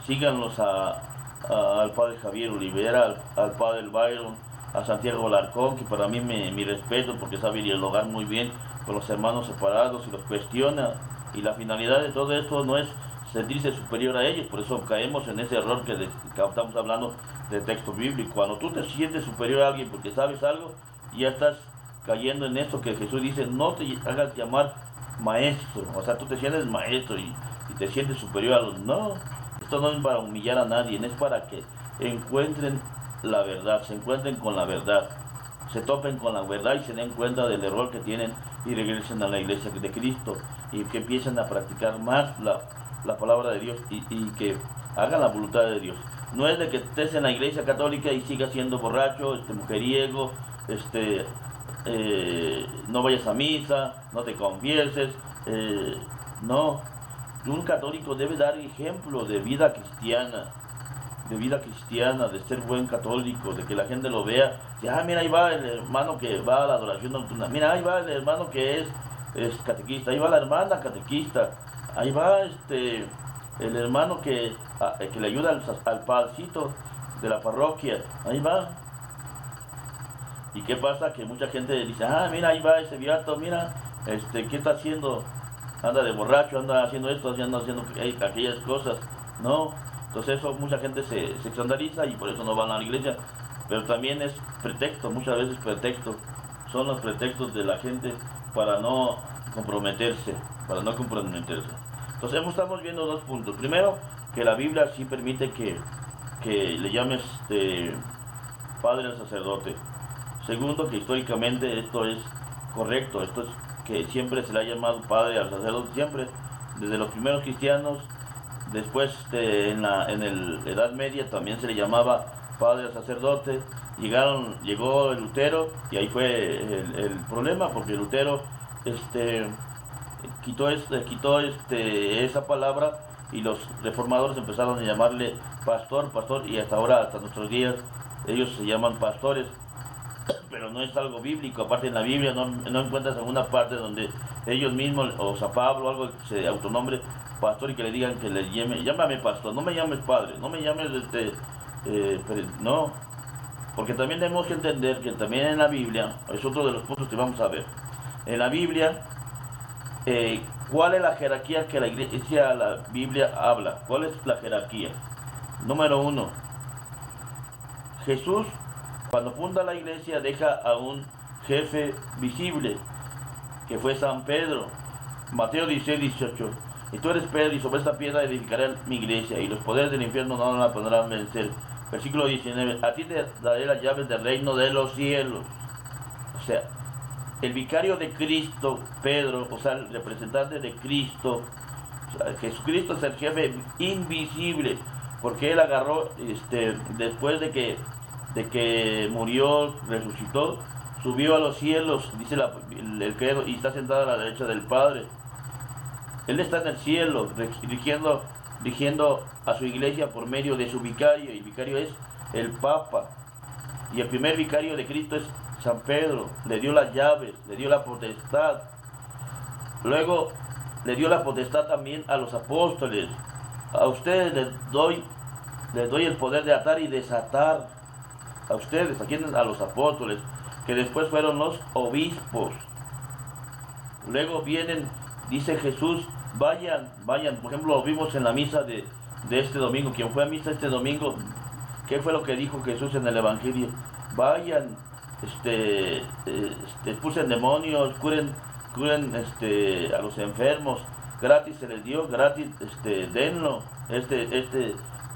síganlos al padre Javier Olivera, al padre Byron, a Santiago Larcón, que para mí mi respeto porque sabe dialogar muy bien con los hermanos separados y los cuestiona, y la finalidad de todo esto no es sentirse superior a ellos. Por eso caemos en ese error que estamos hablando de texto bíblico. Cuando tú te sientes superior a alguien porque sabes algo, ya estás cayendo en esto que Jesús dice, no te hagas llamar maestro. O sea, tú te sientes maestro y te sientes superior a los... No, esto no es para humillar a nadie, es para que encuentren la verdad, se encuentren con la verdad. se topen con la verdad y se den cuenta del error que tienen y regresen a la iglesia de Cristo y que empiecen a practicar más la palabra de Dios y que hagan la voluntad de Dios. No es de que estés en la iglesia católica y sigas siendo borracho, mujeriego, no vayas a misa, no te confieses, no. Un católico debe dar ejemplo de vida cristiana, de ser buen católico, de que la gente lo vea. Ya, mira, ahí va el hermano que va a la adoración nocturna, mira, ahí va el hermano que es catequista, ahí va la hermana catequista, ahí va el hermano que le ayuda al padrecito de la parroquia, ahí va. ¿Y qué pasa? Que mucha gente dice, mira, ahí va ese beato, mira, ¿qué está haciendo? Anda de borracho, anda haciendo esto, anda haciendo aquellas cosas. No, entonces eso mucha gente se escandaliza y por eso no van a la iglesia. Pero también es pretexto, muchas veces pretexto. Son los pretextos de la gente para no comprometerse, Entonces estamos viendo dos puntos. Primero, que la Biblia sí permite que le llames padre al sacerdote. Segundo, que históricamente esto es correcto, esto es que siempre se le ha llamado padre al sacerdote, siempre, desde los primeros cristianos. Después en la Edad Media también se le llamaba padre al sacerdote. Llegó el Lutero y ahí fue el problema, porque Lutero quitó esa palabra y los reformadores empezaron a llamarle pastor, y hasta ahora, hasta nuestros días, ellos se llaman pastores. Pero no es algo bíblico. Aparte, en la Biblia no encuentras alguna parte donde ellos mismos, o San Pablo o algo, se autonombre pastor y que le digan que le llámame pastor, no me llames padre, no me llames no, porque también tenemos que entender que también en la Biblia, es otro de los puntos que vamos a ver, en la Biblia, ¿cuál es la jerarquía que la Biblia habla? ¿Cuál es la jerarquía? Número uno, Jesús, cuando funda la iglesia, deja a un jefe visible, que fue San Pedro. Mateo 16:18. Y tú eres Pedro, y sobre esta piedra edificaré mi iglesia, y los poderes del infierno no la podrán vencer. Versículo 19. A ti te daré las llaves del reino de los cielos. O sea, el vicario de Cristo, Pedro, o sea, el representante de Cristo, o sea, Jesucristo es el jefe invisible, porque él agarró, después de que murió, resucitó, subió a los cielos, dice el credo, y está sentado a la derecha del Padre. Él está en el cielo, dirigiendo a su iglesia por medio de su vicario, y el vicario es el Papa. Y el primer vicario de Cristo es San Pedro, le dio las llaves, le dio la potestad. Luego le dio la potestad también a los apóstoles. A ustedes les doy el poder de atar y desatar. A ustedes, a los apóstoles, que después fueron los obispos. Luego vienen, dice Jesús, vayan, por ejemplo, lo vimos en la misa de este domingo. Quien fue a misa este domingo, ¿qué fue lo que dijo Jesús en el Evangelio? Vayan, expulsen demonios, curen a los enfermos, gratis se les dio, gratis, denlo,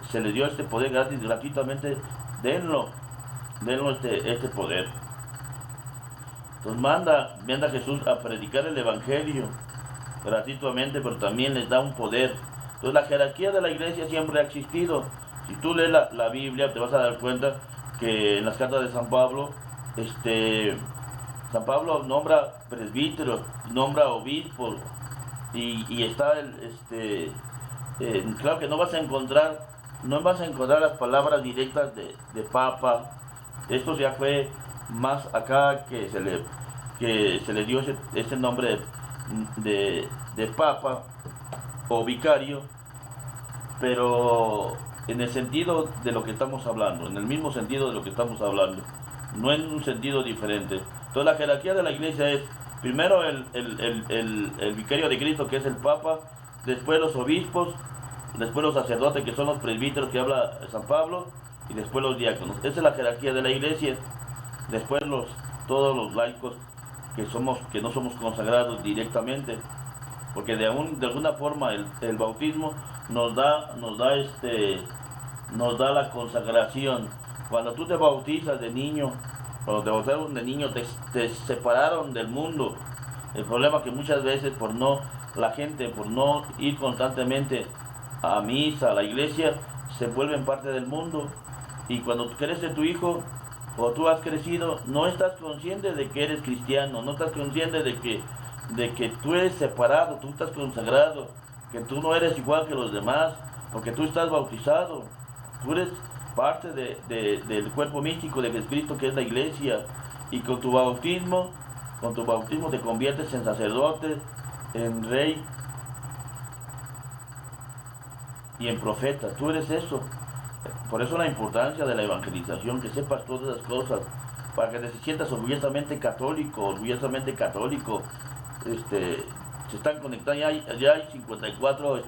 se les dio este poder gratis, gratuitamente, denlo este poder. Entonces manda Jesús a predicar el Evangelio gratuitamente, pero también les da un poder. Entonces la jerarquía de la iglesia siempre ha existido. Si tú lees la Biblia, te vas a dar cuenta que en las cartas de San Pablo, San Pablo nombra presbíteros, nombra obispos, y está claro que no vas a encontrar las palabras directas de Papa. Esto ya fue más acá que se le dio ese nombre de Papa o vicario, pero en el sentido de lo que estamos hablando, en el mismo sentido de lo que estamos hablando, no en un sentido diferente. Entonces la jerarquía de la iglesia es primero el vicario de Cristo, que es el Papa, después los obispos, después los sacerdotes, que son los presbíteros que habla San Pablo, y después los diáconos. Esa es la jerarquía de la iglesia. Después todos los laicos que no somos consagrados directamente, porque de alguna forma el bautismo nos da la consagración. Cuando tú te bautizas de niño, Cuando te bautizaron de niño te separaron del mundo. El problema es que muchas veces la gente por no ir constantemente a misa, a la iglesia, se vuelven parte del mundo. Y cuando crece tu hijo o tú has crecido, no estás consciente de que eres cristiano, no estás consciente de que tú eres separado, tú estás consagrado, que tú no eres igual que los demás, porque tú estás bautizado, tú eres parte del cuerpo místico de Jesucristo, que es la iglesia. Y con tu bautismo te conviertes en sacerdote, en rey y en profeta. Tú eres eso. Por eso la importancia de la evangelización, que sepas todas esas cosas, para que te sientas orgullosamente católico, orgullosamente católico. Se están conectando, ya hay 54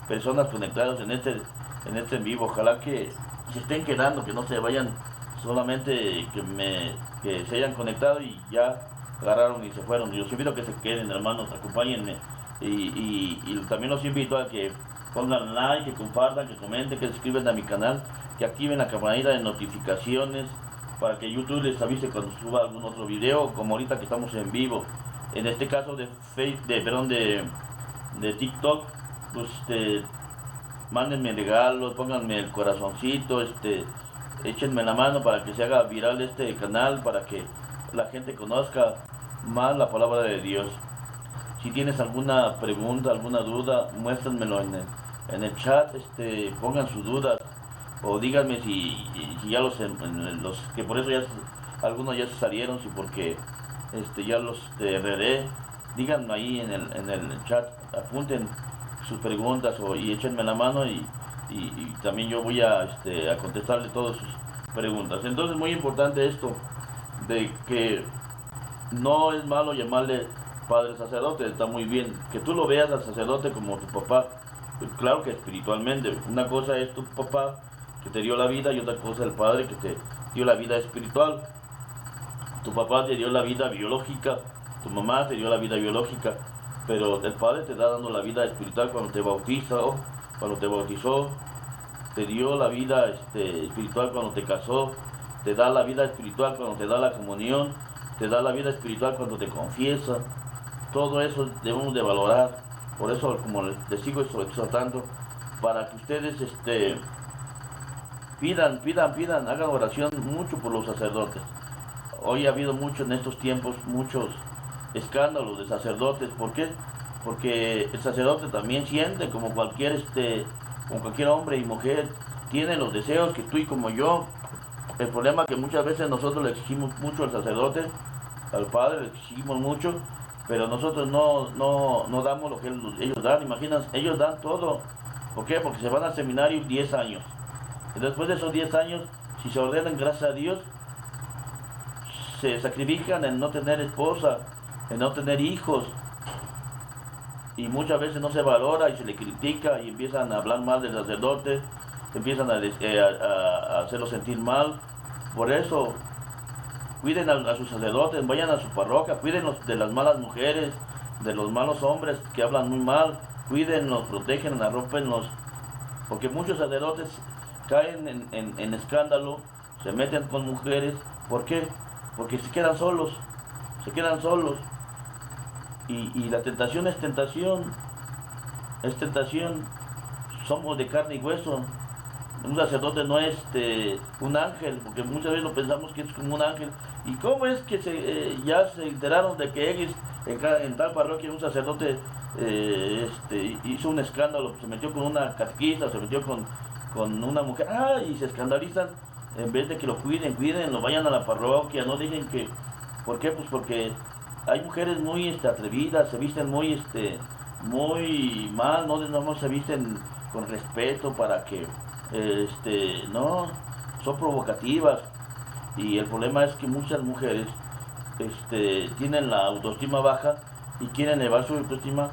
personas conectadas en este en vivo. Ojalá que se estén quedando, que no se vayan solamente, que se hayan conectado y ya agarraron y se fueron. Yo los invito a que se queden, hermanos, acompáñenme. Y también los invito a que pongan like, que compartan, que comenten, que se suscriban a mi canal, que activen la campanita de notificaciones para que YouTube les avise cuando suba algún otro video, como ahorita que estamos en vivo. En este caso de TikTok, pues mándenme regalos, pónganme el corazoncito, échenme la mano para que se haga viral este canal, para que la gente conozca más la palabra de Dios. Si tienes alguna pregunta, alguna duda, muéstranmelo en el chat, pongan sus dudas, o díganme si ya los que por eso ya algunos ya se salieron, si porque ya los herreré. Díganme ahí en el chat, apunten sus preguntas y échenme la mano, y también yo voy a contestarle todas sus preguntas. Entonces, muy importante esto de que no es malo llamarle padre sacerdote, está muy bien que tú lo veas al sacerdote como tu papá. Claro que espiritualmente, una cosa es tu papá que te dio la vida y otra cosa el padre que te dio la vida espiritual. Tu papá te dio la vida biológica, tu mamá te dio la vida biológica, pero el padre te está dando la vida espiritual cuando te bautizó, te dio la vida espiritual cuando te casó, te da la vida espiritual cuando te da la comunión, te da la vida espiritual cuando te confiesa. Todo eso debemos de valorar. Por eso, como les sigo exhortando, para que ustedes pidan, hagan oración mucho por los sacerdotes. Hoy ha habido mucho en estos tiempos, muchos escándalos de sacerdotes. ¿Por qué? Porque el sacerdote también siente como cualquier hombre y mujer, tiene los deseos que tú y como yo. El problema es que muchas veces nosotros le exigimos mucho al sacerdote, al padre le exigimos mucho, pero nosotros no damos lo que ellos dan. Imaginas, ellos dan todo. ¿Por qué? Porque se van al seminario 10 años. Y después de esos 10 años, si se ordenan, gracias a Dios, se sacrifican en no tener esposa, en no tener hijos. Y muchas veces no se valora y se le critica y empiezan a hablar mal del sacerdote, empiezan a hacerlo sentir mal. Por eso, cuiden a sus sacerdotes, vayan a su parroquia, cuídenlos de las malas mujeres, de los malos hombres que hablan muy mal, cuídenlos, protégenlos, arrópenlos, porque muchos sacerdotes caen en escándalo, se meten con mujeres. ¿Por qué? Porque se quedan solos, y la tentación es tentación, somos de carne y hueso. Un sacerdote no es un ángel, porque muchas veces lo pensamos que es como un ángel. ¿Y cómo es que ya se enteraron de que ellos en tal parroquia un sacerdote hizo un escándalo, se metió con una catequista, se metió con una mujer, y se escandalizan? En vez de que lo cuiden, lo vayan a la parroquia, no dejen que... ¿Por qué? Pues porque hay mujeres muy atrevidas, se visten muy mal, no se visten con respeto, para que no, son provocativas. Y el problema es que muchas mujeres tienen la autoestima baja y quieren elevar su autoestima,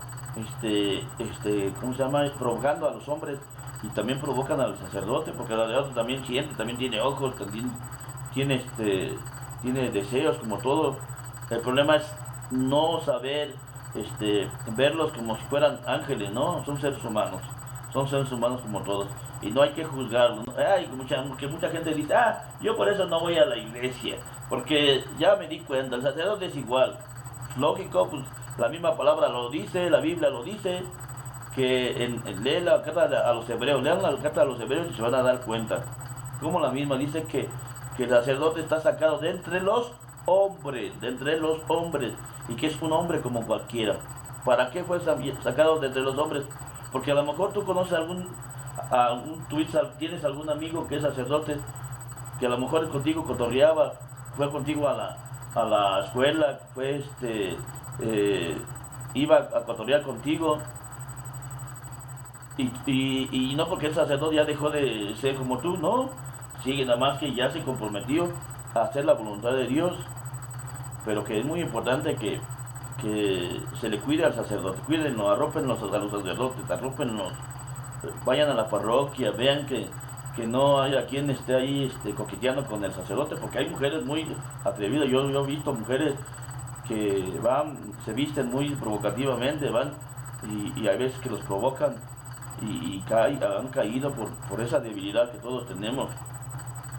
¿cómo se llama? Provocando a los hombres, y también provocan al sacerdote, porque el sacerdote también siente, también tiene ojos, también tiene deseos, como todo. El problema es no saber verlos como si fueran ángeles. No, son seres humanos, son seres humanos como todos. Y no hay que juzgarlos, ¿no? Ay, que mucha gente dice, yo por eso no voy a la iglesia, porque ya me di cuenta, el sacerdote es igual. Lógico, pues la misma palabra lo dice, la Biblia lo dice, que lee la carta a los hebreos, lean la carta a los hebreos y se van a dar cuenta. Como la misma dice que el sacerdote está sacado de entre los hombres, y que es un hombre como cualquiera. ¿Para qué fue sacado de entre los hombres? Porque a lo mejor tú conoces tienes algún amigo que es sacerdote, que a lo mejor contigo cotorreaba, fue contigo a la escuela, iba a cotorrear contigo, y no porque el sacerdote ya dejó de ser como tú, no, sigue, nada más que ya se comprometió a hacer la voluntad de Dios. Pero que es muy importante que se le cuide al sacerdote, cuídenlo, arrópenlos a los sacerdotes, arrópenlos, vayan a la parroquia, vean que no haya quien esté ahí coqueteando con el sacerdote, porque hay mujeres muy atrevidas. Yo he visto mujeres que se visten muy provocativamente, y hay veces que los provocan y han caído por esa debilidad que todos tenemos.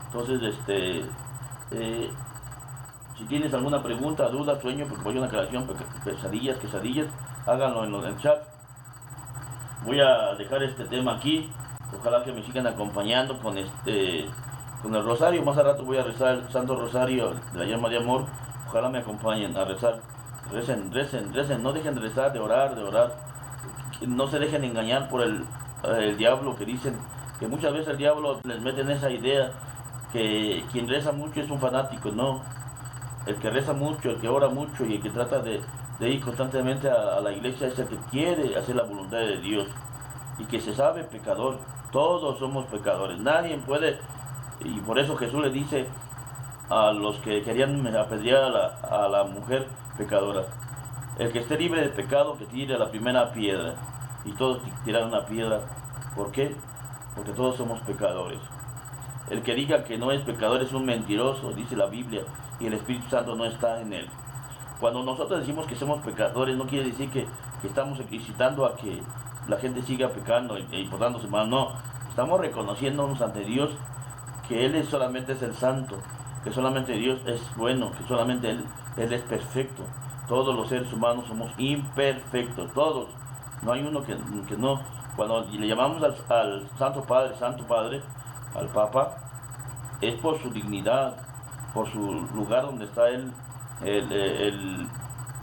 Entonces, si tienes alguna pregunta, duda, sueño, porque voy a una aclaración, quesadillas, háganlo en el chat. Voy a dejar este tema aquí. Ojalá que me sigan acompañando con el rosario. Más a rato voy a rezar el Santo Rosario de la Llama de Amor. Ojalá me acompañen a rezar. Recen. No dejen de rezar, de orar. No se dejen engañar por el diablo, que dicen que muchas veces el diablo les mete en esa idea que quien reza mucho es un fanático. No. El que reza mucho, el que ora mucho y el que trata de ir constantemente a la iglesia es el que quiere hacer la voluntad de Dios y que se sabe pecador. Todos somos pecadores, nadie puede. Y por eso Jesús le dice a los que querían apedrear a la mujer pecadora: el que esté libre de pecado, que tire la primera piedra. Y todos tiraron una piedra. ¿Por qué? Porque todos somos pecadores. El que diga que no es pecador es un mentiroso, dice la Biblia, y el Espíritu Santo no está en él. Cuando nosotros decimos que somos pecadores, no quiere decir que estamos incitando a que la gente siga pecando y portándose mal. No, estamos reconociéndonos ante Dios que Él solamente es el santo, que solamente Dios es bueno, que solamente Él es perfecto. Todos los seres humanos somos imperfectos, todos. No hay uno que no. Cuando le llamamos al Santo Padre, al Papa, es por su dignidad, por su lugar donde está él,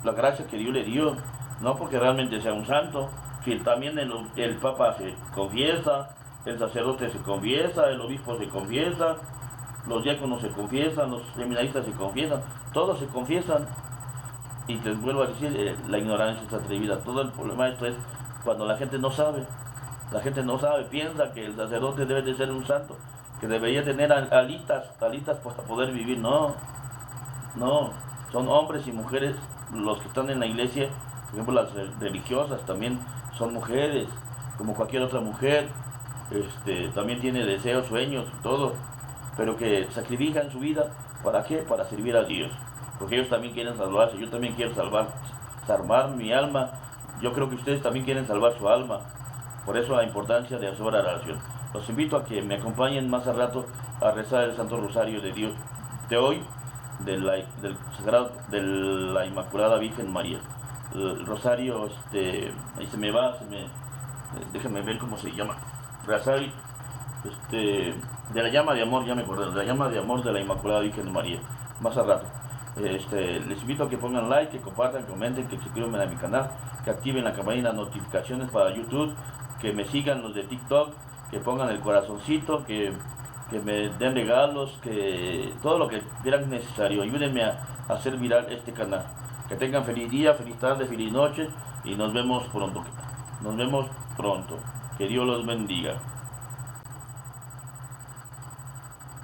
la gracia que Dios le dio, no porque realmente sea un santo. Si también el Papa se confiesa, el sacerdote se confiesa, el obispo se confiesa, los diáconos se confiesan, los seminaristas se confiesan, todos se confiesan. Y les vuelvo a decir, la ignorancia es atrevida. Todo el problema de esto es cuando la gente no sabe. La gente no sabe, piensa que el sacerdote debe de ser un santo, que debería tener alitas para poder vivir. No, son hombres y mujeres los que están en la iglesia. Por ejemplo, las religiosas también son mujeres, como cualquier otra mujer. También tiene deseos, sueños y todo, pero que sacrifican su vida. ¿Para qué? Para servir a Dios, porque ellos también quieren salvarse. Yo también quiero salvar mi alma. Yo creo que ustedes también quieren salvar su alma. Por eso la importancia de hacer oración. Los invito a que me acompañen más al rato a rezar el Santo Rosario de Dios de hoy, de la Inmaculada Virgen María. El rosario, ahí déjenme ver cómo se llama. Rosario, de la llama de amor, ya me acordé, de la llama de amor de la Inmaculada Virgen María. Más al rato. Les invito a que pongan like, que compartan, comenten, que se suscriban a mi canal, que activen la campanita de notificaciones para YouTube, que me sigan los de TikTok, que pongan el corazoncito, que me den regalos, que todo lo que quieran necesario. Ayúdenme a hacer viral este canal. Que tengan feliz día, feliz tarde, feliz noche y nos vemos pronto. Que Dios los bendiga.